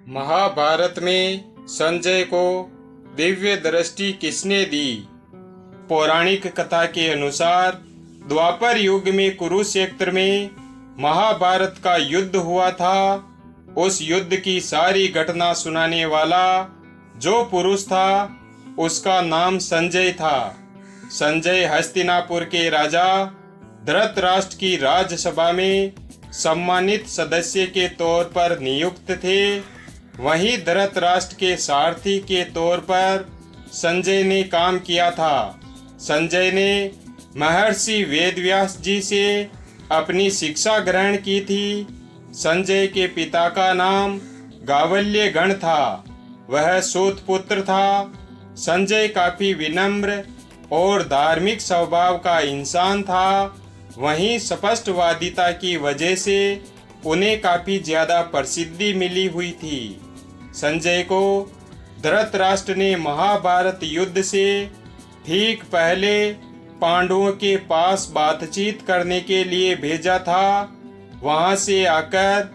महाभारत में संजय को दिव्य दृष्टि किसने दी? पौराणिक कथा के अनुसार द्वापर युग में कुरुक्षेत्र में महाभारत का युद्ध हुआ था। उस युद्ध की सारी घटना सुनाने वाला जो पुरुष था उसका नाम संजय था। संजय हस्तिनापुर के राजा धृतराष्ट्र की राजसभा में सम्मानित सदस्य के तौर पर नियुक्त थे। वहीं धृतराष्ट्र के सारथी के तौर पर संजय ने काम किया था। संजय ने महर्षि वेदव्यास जी से अपनी शिक्षा ग्रहण की थी। संजय के पिता का नाम गावल्य गण था। वह सूत पुत्र था। संजय काफी विनम्र और धार्मिक स्वभाव का इंसान था। वहीं स्पष्टवादिता की वजह से उन्हें काफी ज्यादा प्रसिद्धि मिली हुई थी। संजय को धृतराष्ट्र ने महाभारत युद्ध से ठीक पहले पांडवों के पास बातचीत करने के लिए भेजा था। वहां से आकर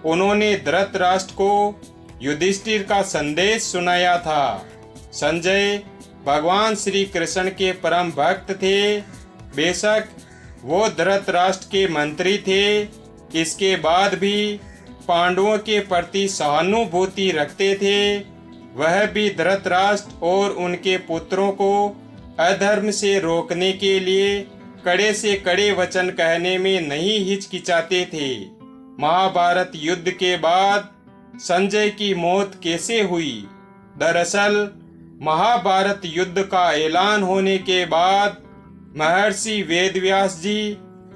उन्होंने धृतराष्ट्र को युधिष्ठिर का संदेश सुनाया था। संजय भगवान श्री कृष्ण के परम भक्त थे। बेशक वो धृतराष्ट्र के मंत्री थे, इसके बाद भी पांडवों के प्रति सहानुभूति रखते थे। वह भी धृतराष्ट्र और उनके पुत्रों को अधर्म से रोकने के लिए कड़े से कड़े वचन कहने में नहीं हिचकिचाते थे। महाभारत युद्ध के बाद संजय की मौत कैसे हुई? दरअसल महाभारत युद्ध का ऐलान होने के बाद महर्षि वेदव्यास जी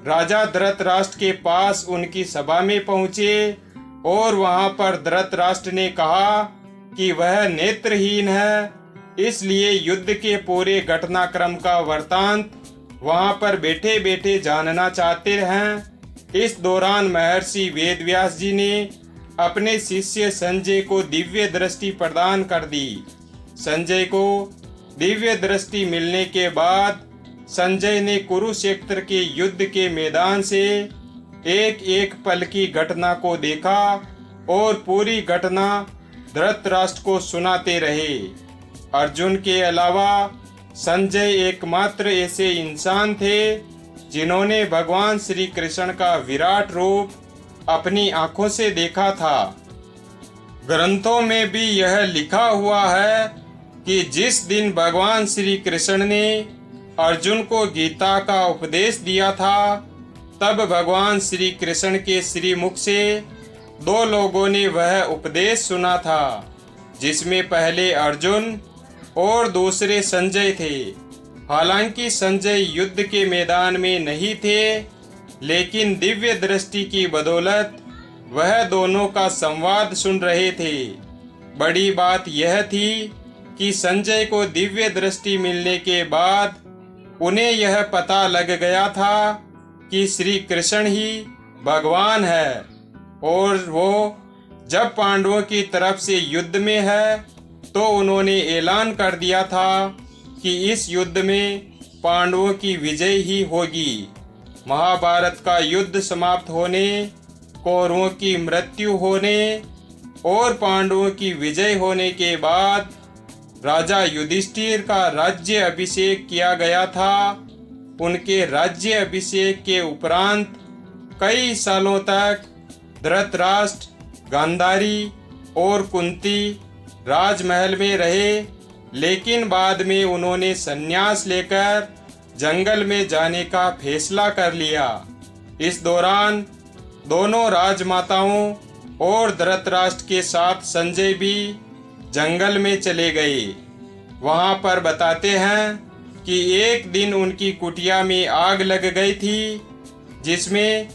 राजा धृतराष्ट्र के पास उनकी सभा में पहुंचे और वहां पर धृतराष्ट्र ने कहा कि वह नेत्रहीन है, इसलिए युद्ध के पूरे घटनाक्रम का वृत्तांत वहां पर बैठे बैठे जानना चाहते हैं। इस दौरान महर्षि वेदव्यास जी ने अपने शिष्य संजय को दिव्य दृष्टि प्रदान कर दी। संजय को दिव्य दृष्टि मिलने के बाद संजय ने कुरुक्षेत्र के युद्ध के मैदान से एक एक पल की घटना को देखा और पूरी घटना धृतराष्ट्र को सुनाते रहे। अर्जुन के अलावा संजय एकमात्र ऐसे इंसान थे जिन्होंने भगवान श्री कृष्ण का विराट रूप अपनी आंखों से देखा था। ग्रंथों में भी यह लिखा हुआ है कि जिस दिन भगवान श्री कृष्ण ने अर्जुन को गीता का उपदेश दिया था, तब भगवान श्री कृष्ण के श्रीमुख से दो लोगों ने वह उपदेश सुना था, जिसमें पहले अर्जुन और दूसरे संजय थे। हालांकि संजय युद्ध के मैदान में नहीं थे, लेकिन दिव्य दृष्टि की बदौलत वह दोनों का संवाद सुन रहे थे। बड़ी बात यह थी कि संजय को दिव्य दृष्टि मिलने के बाद उन्हें यह पता लग गया था कि श्री कृष्ण ही भगवान है और वो जब पांडवों की तरफ से युद्ध में है तो उन्होंने ऐलान कर दिया था कि इस युद्ध में पांडवों की विजय ही होगी। महाभारत का युद्ध समाप्त होने, कौरवों की मृत्यु होने और पांडवों की विजय होने के बाद राजा युधिष्ठिर का राज्य अभिषेक किया गया था। उनके राज्य अभिषेक के उपरांत कई सालों तक धृतराष्ट्र, गांधारी और कुंती राजमहल में रहे, लेकिन बाद में उन्होंने संन्यास लेकर जंगल में जाने का फैसला कर लिया। इस दौरान दोनों राजमाताओं और धृतराष्ट्र के साथ संजय भी जंगल में चले गए। वहां पर बताते हैं कि एक दिन उनकी कुटिया में आग लग गई थी, जिसमें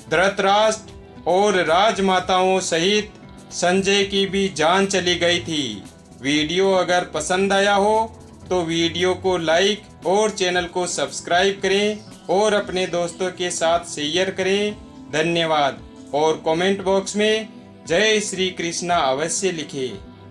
धृतराष्ट्र और राजमाताओं सहित संजय की भी जान चली गई थी। वीडियो अगर पसंद आया हो तो वीडियो को लाइक और चैनल को सब्सक्राइब करें और अपने दोस्तों के साथ शेयर करें। धन्यवाद। और कमेंट बॉक्स में जय श्री कृष्णा अवश्य लिखें।